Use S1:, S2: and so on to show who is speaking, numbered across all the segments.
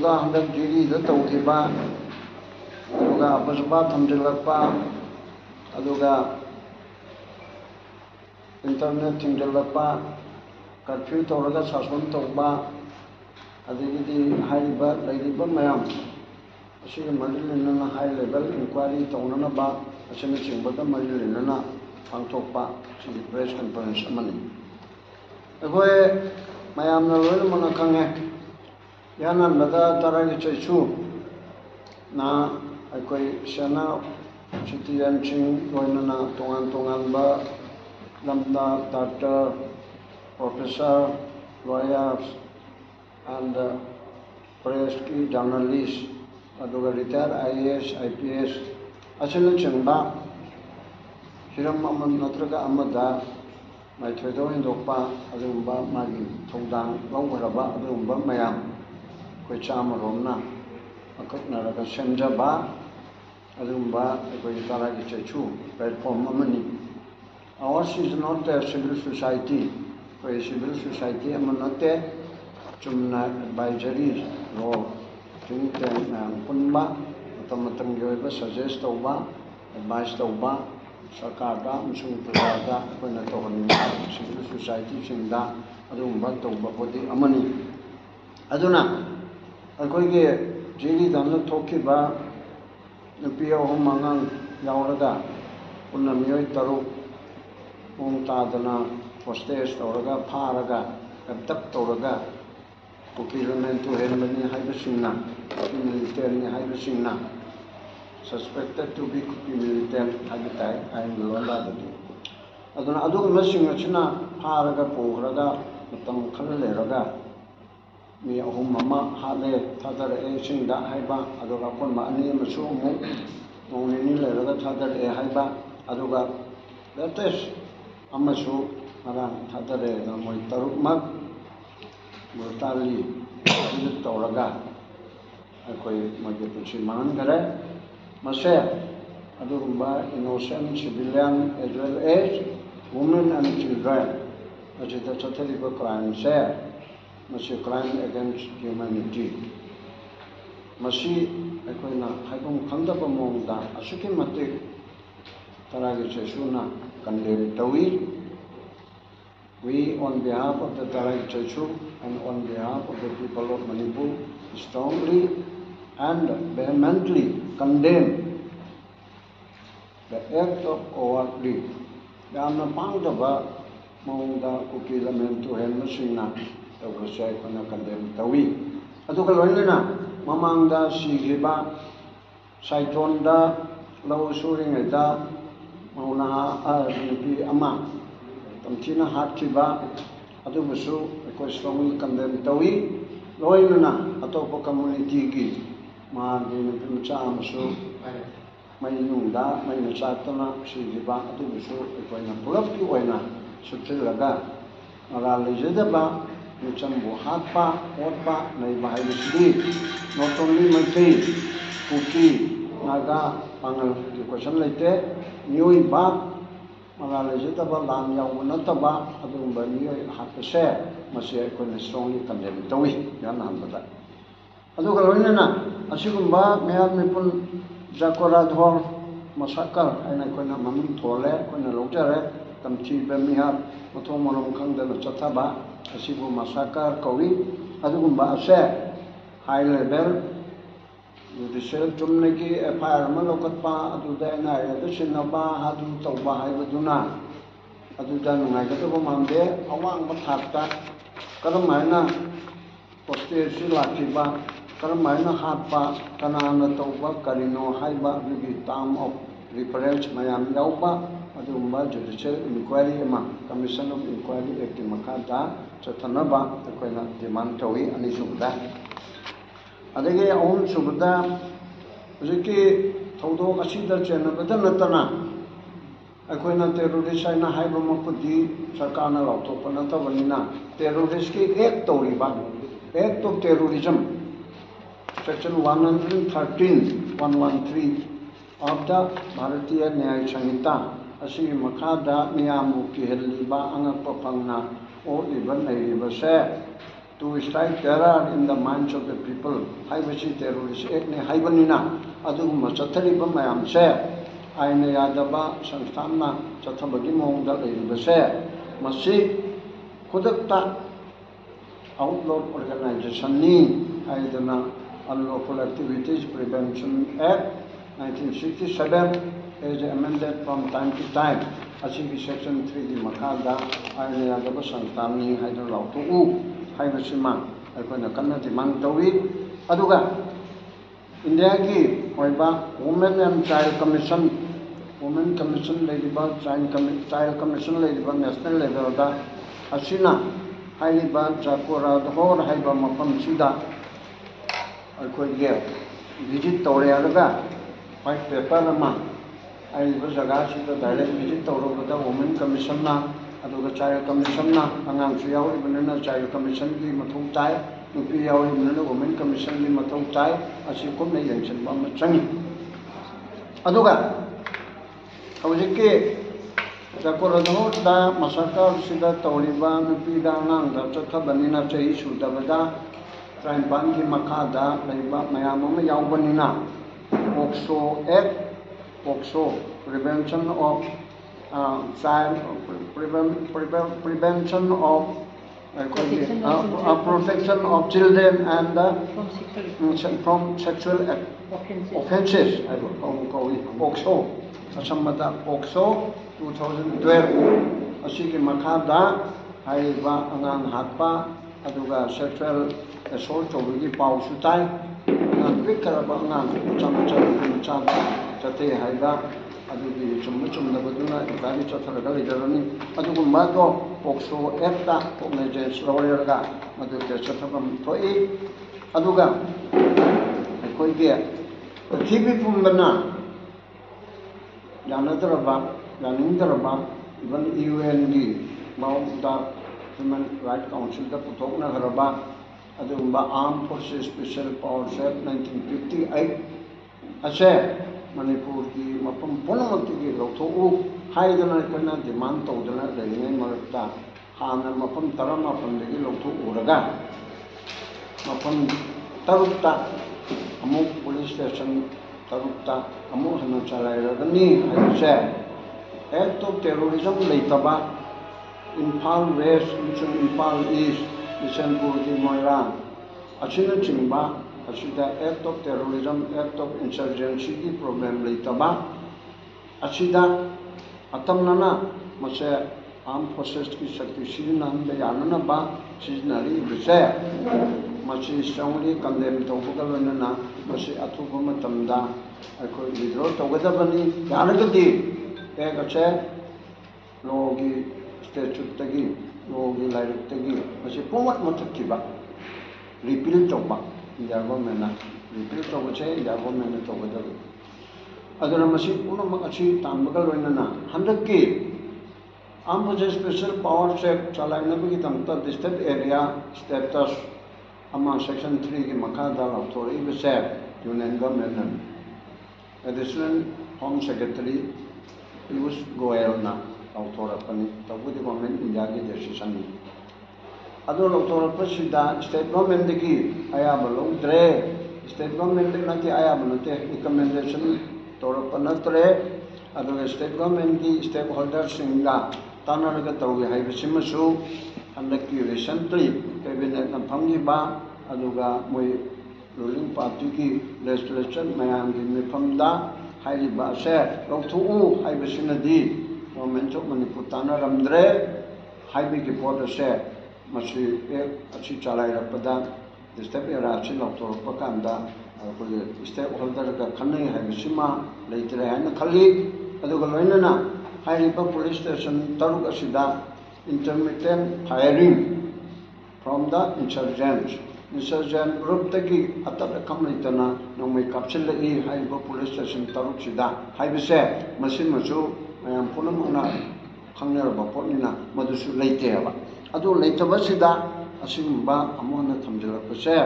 S1: हंदक जीरीद तौखिबा अदुगा अपसबा थमजिल्लक्पा अदुगा internet थिंजिल्लक्पा curfew तौरगा सासन तौबा अदगिदि हाइरिबा लैरिबा मयाम असिगा मरि लेनना हाई लेवल इंक्वायरी तौननबा असिना चिंबगा मरि लेनना पांथोकपा सिगी प्रेस कॉन्फ्रेंस अमनि अखोय मयामना लोइनमना खंगे याननबदा तरागी चैसु ना अखोय सेना सिटीजनसिंग लोइनना तोंगान तोंगानबा लमदा doctor professor lawyers and press की journalist अदुगा रिटायर IAS IPS असिना चिंबा हिरम अमन नत्रगा अमदा माइथ्रोदो हिंदोकपा अदुगुंबा मागी थौदांग लौगरबा अदुगुंबा मयाम कोई चामरोमना अकटनरगा सेमजबा अदुगुंबा कोई तारागी चैचु प्लेटफॉर्म अमनि ours is not a civil society कोई civil society अमनते चुमना advisory role think पुनबा मतम योइबा सजेस्ट तौबा एडवाइस तौबा सरकारदा अमसुंग प्रजादा अखोइना तौहनिबा सिविल सोसाइटी सिंगदा अदुगुंबा तौबा बोदी अमनि अदुना अखोइगे जेरी दामना थोखिबा नुपि अहुम मंगांग यावरगा पुन्ना मियोय तरुक पुंग तादना होस्टेज तौरगा फारगा एब्दक तौरगा Procurement to Helmani Hibasina, military Hibasina, suspected to be military habitat, I am Lola. Aduna Adu Messing China, Haraga Poraga, Matam Kaleraga, me Ahumama, Hale, Tatar A. Singa, Haiba, Aduga Poma, Ani Masumu, only Leraga, Tatar A. Haiba, Aduga, that is Amasu, Aran, Tatar A. Moitaruk. Brutally तौरगा अखोई मगे पुंसी मानगरे मसे अदुगुंबा innocent civilian as well as women and children अजिदा चथरिबा crime से मसे crime against humanity मसी अखोइना हाइबम खंदबा मोंगदा असुकी मतिक तरागी चेसुना कंडेम तवी. We, on behalf of the Tarai Chachu and on behalf of the people of Manipur, strongly and vehemently condemn the act of cowardly. Yamna pangdaba maungda kukilamento helmasina tawasay kana condemn tawi. Aduga loinna mamangda sigiba saitonda law suringeda mauna nipi ama Tamchina Hatkiba, Adubusu, a question condemned Tawi, Loinuna, Atopo community, Margin Pimchamasu, Mayunda, Maynasatana, Shigiba, Adubusu, a coin of Pulaki Wena, Sutilaga, Maralizedaba, Muchambu Hatpa, Otpa, Naibahi, not only Mati, Puki, Naga, Pangal, the question later, New Iba. Malalajitaba Lam Yawanataba, Adumba New Hakase, Masia Kun strongly condemned Tawi, Yanambata. Adukalona, Asugumba, Mayam Nipun, Zakora Dhor, Masakar, and I could not Mamin Tole, when a lotare, Tamchi Bemihar, Motomonum Kanda Chataba, Asibu Masakar, Kowi, Adugumba Ase, high level. Judicial Tumniki, a Paramalokapa, Adudana, Adushinaba, Hadu Toba, Hibaduna, Adudan, Nagatabu Awang Matata, Karamana, Postage Lakiba, Karamana Hatpa, Kanana Toba, Karino, Haiba, the term of reference Mayam Yauba, Adumba, Judicial Inquiry, Commission of Inquiry at Makata, Chatanaba, the Quena, Demantawi, and Isumda. अदगे अहम सुबदा हुजकी थौदोक असिदा चेनबदा नतना अखोइना terrorist हाइना हाइबा मकुदी सरकारना लाउथोकपा नतबनिना terrorist की act तौरिबा act of terrorism section 113 of the Bharatiya Nyaya Sanhita asigi makhada miyamu kihelliba angakpa phangna o iban nairiba se to strike terror in the minds of the people. हाइबसी terrorist act ने हाइबनिना अदुगुम चथरिबा मयामसे आइन यादबा संस्थानना चथबगी मोंगदा लेरिबसे मसी खुदकता outlaw organisation नि हाइदना unlawful activities prevention act 1967 as amended from time to time असिगी section 3 की मखादा आइन यादबा संस्थान नि हाइदन लाउतु हाइबसिमा अखोना कन्ना डिमांड तवी अदुगा इंडिया की ओइबा women and child commission women commission लेदिबा चाइल्ड कमीशन लेदिबा नेशनल लेवल दा असिना हाइबा जाकोरा दहोर हाइबा मफम सिदा अखोगे विजिट तौरे अरगा व्हाइट पेपर अमा आइबा जगह सिदा डायरेक्ट विजिट तौरबदा वुमेन कमीशन ना अदुगा चाइल्ड कमीशन ना अंगांसु यावरिबनना चाइल्ड कमीशन की मथौ ताय नुपी यावरिबनना वुमेन कमीशन की मथौ ताय असि कुमने यंगसनबा म चंगी अदुगा हौजिके जाकोरदहोदा मसरकार सिदा तौरिबा नुपीदा अंगांदा चथबनिना चही सुदबदा ट्राइबान की मखादा लैबा मयाम अमा यावबनिना POCSO act POCSO prevention of prevention of protection of children and from sexual offenses. POCSO asamada POCSO 2012 asigi makhada haiba angang hatpa aduga sexual assault tobigi pau sutai angang pikaraba angang chamcha chate haiba अदुगी चुम्मदबदुना इबानी चथरगा लेदरनी अदुगुम्बादो POCSO एक्टा cognizance लौरेरगा मदुके चथबम थोई अदुगा अखोइगे पृथ्वी पुंबना यानदरबा यानिंदरबा even UN गी माउदा human right council दा पुथोकना हरबा अदुगुम्बा armed forces special powers act 1958 असे मणिपुर की मफम पुनमक्ति लौथोउ हाइदना कना डिमांड तौदना लेने मरता हाना मफम तरमाफमदगी लौथोउरगा मफम तरुक्ता अमु पुलिस स्टेशन तरुक्ता अमु हना चलाइरगनी हाइसे एक्ट ऑफ टेररिज्म लेतबा इम्फाल वेस्ट अमसुंग इम्फाल ईस्ट बिशनपुर की मोइरांग असिना चिंबा असिदा act of terrorism act of insurgency की प्रॉब्लम लेतबा असिदा अतमनना मसे आर्म फोर्सेस की शक्ति सिजनानबा याननबा सिजनारी बिसे मसी स्ट्रांगली कंडेम तौबगलनना मसी अथुबा मतमदा अखोय विड्रॉ तौगदबनी यानगदी एकसे लोगी स्टैट्यूट तगी लोगी लाइट तगी मसी पुमत मथकिबा रिपील तौबा इंडिया गवर्नमेंट रिपील तौबसे इंडिया गवर्नमेंट तौगदब अदुना मसी पुनमक अछि तामबगल रोइनना हंदकी armed forces special power check चलाइनबगी तमता डिस्ट्रिक्ट एरिया स्टेटस अमा सेक्शन 3 की मखादा लौथोरी बसे union government additional home secretary Piyush Goyal ना लौथोरपनी तौबुदी गवर्नमेंट इंडिया की डिसीजन अदो लौथोरपसिदा स्टेट गवर्नमेंट की अयाब लौद्रे स्टेट गवर्नमेंट नते अयाब नते रिकमेंडेशन तौरप नत्रे अदो स्टेट गवर्नमेंट की स्टेक होल्डर सिंगा तानरगा तौगे हाइबसिमसु हंदकी रिसेंटली कैबिनेट न फंगिबा अदुगा मोय रूलिंग पार्टी की लेजिस्लेशन मयाम की मिफमदा हाइलिबा से लौथुउ हाइबसिनदी गवर्नमेंट ऑफ मणिपुर तानरमद्रे हाइबी की पोर्ट से मसी एक अच्छी चलाइरपदा डिस्ट्रिक्ट एरिया से लौथोरपकांदा अखोय स्टेक होल्डर का खन्नै हाइबसिमा लेतरे हाइना खल्ली अदुगा लोइनना हाइरिबा पुलिस स्टेशन तरुक असिदा intermittent firing from the insurgent group tagi atab kamritana nomai kapchilai haiba police station taruk sida haibase machine machu mayam punamna khangnaraba potnina madusu leite aba adu leitaba sida asigumba amona thamjalakpase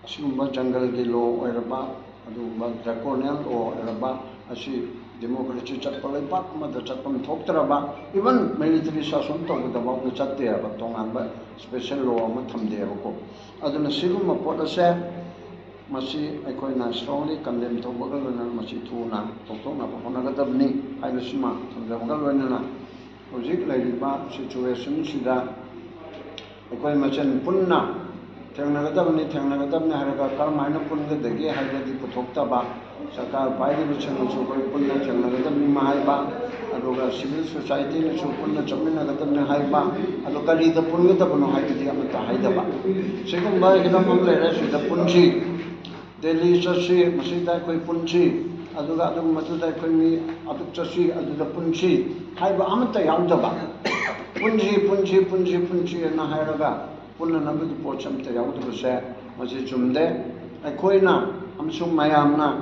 S1: asigumba jungle gi law oiraba adumba draconian law oiraba asi democracy चप्पल पाक मद चप्पम थोक्तरबा even military शासन तौगदबा न चत्तेबा तोंगानबा special law अमा थमदेबको अदुना सिगुम पोटसे masi aikoina strongly condemn tawbaga loina masi thuna tokna honagadabni haibasima thamjabaga loina hojik lairiba situation sida aikoi machen punna thengnagadabni haraga karmaina pungadagi haibadi puthokta sarkar paidi bichana chu koi punna thengnagadabni mahaiba aduga civil society na chu punna chamminagadabni haiba adu kali da pungadabno haibadi amata haidaba segumba ekdam amlera sida punchi Delhi chasi masida koi punchi aduga adu matuda koi mi adu chasi aduda punchi haiba amata yaudaba punchi na hairaga punna nabudi pochamta yaudabase masi chumde aikoina amsung mayamna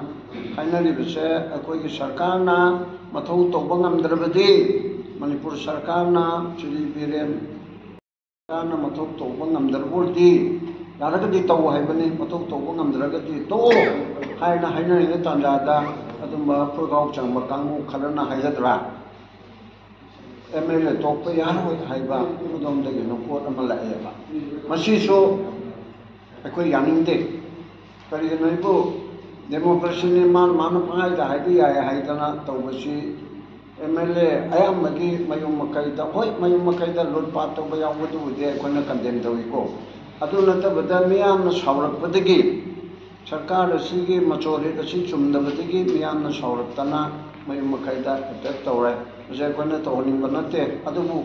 S1: hainaribase aikoigi sarkarna mathau tawba ngamdrabadi Manipur sarkarna chili birem sarkarna mathau tawba ngamdrabodi yaragadi taw haibani mathau tawba ngamdragadi to haina hainari tandada adumba purgau changba kangmu kharana hailadra MLA tokpa yaroi haiba udom de no court ama laeba masi so akoi yaningde kari noibo democracy ni man pai da haibi ya haidana tawbasi MLA ayam magi mayum makai da hoi mayum makai da lot pa to ba yaw du de kona condemn dawi ko adu nata bada miyam na sawrak badagi sarkar asigi majority asi chumda badagi miyam na sawrak tana mayum makai da attack tawre je kona tawning banate adu bu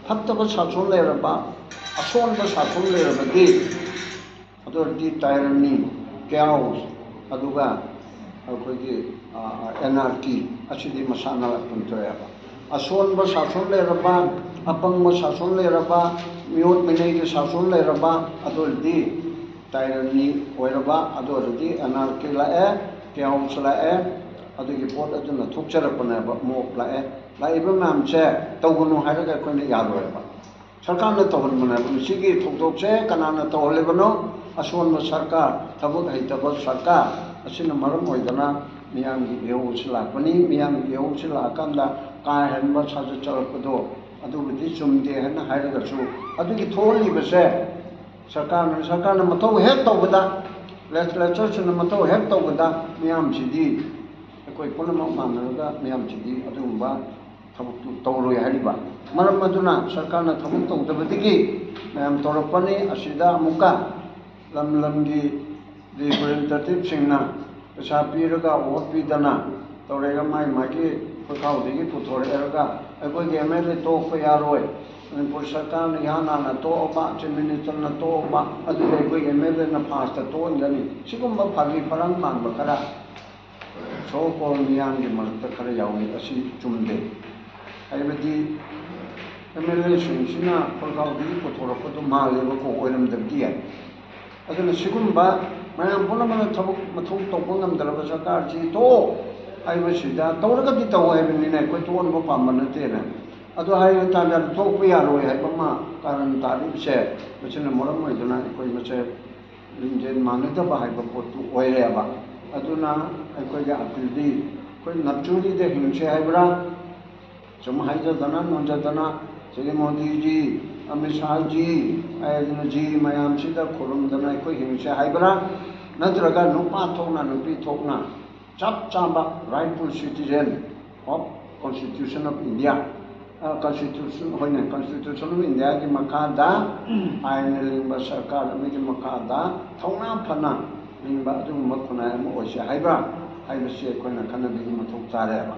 S1: fatta ba sason le raba ason ba sason le rabadi adu di tyranny chaos aduga akoigi anarchy asidi masana puntoya ason ba sason le raba apang ba sason le raba miot minai ke sason le raba adol di tyranny oiraba adol di anarchy la chaos la adugi pot aduna thukchara pana ba mo la la iba mam che tawgunu hairaga koina yaroi ba sarkar na tawhon mana ba sigi thukthok che kanana tawhole bano ason ba sarkar thabuk haitaba sarkar asina maram oidana miyam gi yeu sila pani miyam gi yeu sila akanda ka henba saja charapado adu bidi chumde hena hairaga chu adugi tholi base sarkar na matau hek tawbada legislature na matau hek tawbada miyam sidi koi punama mamnaga miyam chidi adumba thabuk tawroi hariba maram aduna sarkar na thabuk tawdabadigi miyam tawrapani asida amuka lamgi representative singna pesa piraga vote pidana tawrega mai magi phakhaudigi puthore eraga akoi MLA to ko yaroi Manipur sarkar na yana na to ba chief minister na to ba adu akoi MLA na fast to ngani sigumba phagi parang man bakara so ko miyam gi marta khara yawi asi chumde aibadi MLA sina phakhaudigi puthore ko to male ko oiram dabdi ai aduna sigumba mayam punamana thabuk mathuk tawba ngamdalaba sarkar ji to aibasida tawraga di taw haibni na ko ton ba pamana tena adu hai tanda thokpa yaroi haibama karan tari se machina moram oiduna koi mache linjen manada ba haiba potu oireba aduna koi ga apildi koi napchuri de hingse haibra chum haija dana nonja dana Sri Modi ji Amit Shah ji ayaduna ji mayam sida khurum dana koi hingse haibra natraga nupa thokna nupi thokna chap chamba rightful citizen of Constitution of India Constitution of India ki makada aina lingba sarkar amigi makada thongna phana lingba adum makhuna am oise haibra haibase koina kanabi mathok tare ba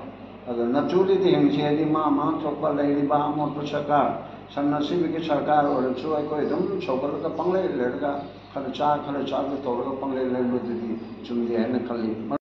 S1: adu napchuli di hingse di ma thokpa leiriba mo sarkar sanasibi ki sarkar or chu ai koi dum chokal ka pangle lerga khara cha ko tawra pangle lerga di chumdi hai na khali